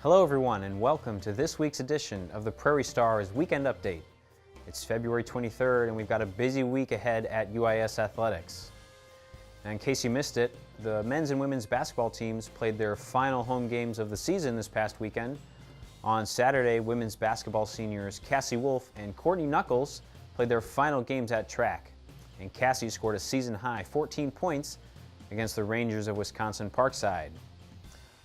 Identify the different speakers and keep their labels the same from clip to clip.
Speaker 1: Hello everyone and welcome to this week's edition of the Prairie Stars Weekend Update. It's February 23rd and we've got a busy week ahead at UIS Athletics. Now, in case you missed it, the men's and women's basketball teams played their final home games of the season this past weekend. On Saturday, women's basketball seniors Cassie Wolf and Courtney Knuckles played their final games at track. And Cassie scored a season-high 14 points against the Rangers of Wisconsin Parkside.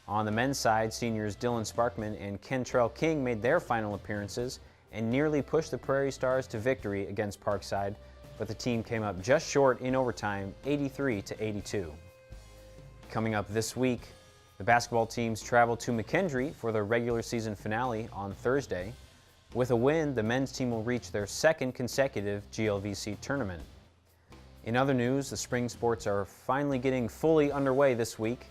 Speaker 1: On the men's side, seniors Dylan Sparkman and Kentrell King made their final appearances and nearly pushed the Prairie Stars to victory against Parkside, but the team came up just short in overtime, 83-82. Coming up this week, the basketball teams travel to McKendree for their regular season finale on Thursday. With a win, the men's team will reach their second consecutive GLVC tournament. In other news, the spring sports are finally getting fully underway this week.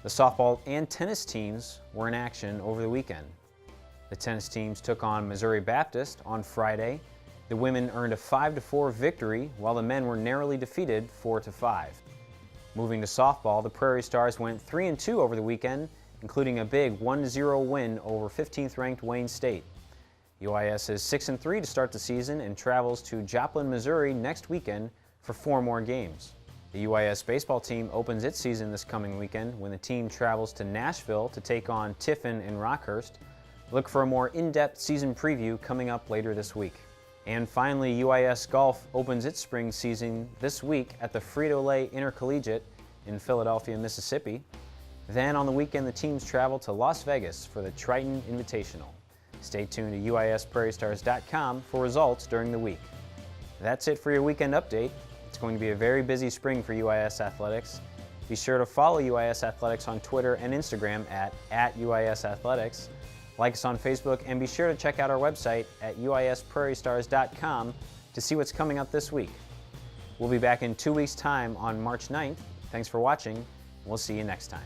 Speaker 1: The softball and tennis teams were in action over the weekend. The tennis teams took on Missouri Baptist on Friday. The women earned a 5-4 victory, while the men were narrowly defeated 4-5. Moving to softball, the Prairie Stars went 3-2 over the weekend, including a big 1-0 win over 15th-ranked Wayne State. UIS is 6-3 to start the season and travels to Joplin, Missouri next weekend for 4 more games. The UIS baseball team opens its season this coming weekend when the team travels to Nashville to take on Tiffin and Rockhurst. Look for a more in-depth season preview coming up later this week. And finally, UIS Golf opens its spring season this week at the Frito-Lay Intercollegiate in Philadelphia, Mississippi. Then on the weekend, the teams travel to Las Vegas for the Triton Invitational. Stay tuned to UISPrairiestars.com for results during the week. That's it for your weekend update. It's going to be a very busy spring for UIS Athletics. Be sure to follow UIS Athletics on Twitter and Instagram at UIS Athletics. Like us on Facebook and be sure to check out our website at UISPrairiestars.com to see what's coming up this week. We'll be back in 2 weeks' time on March 9th. Thanks for watching. We'll see you next time.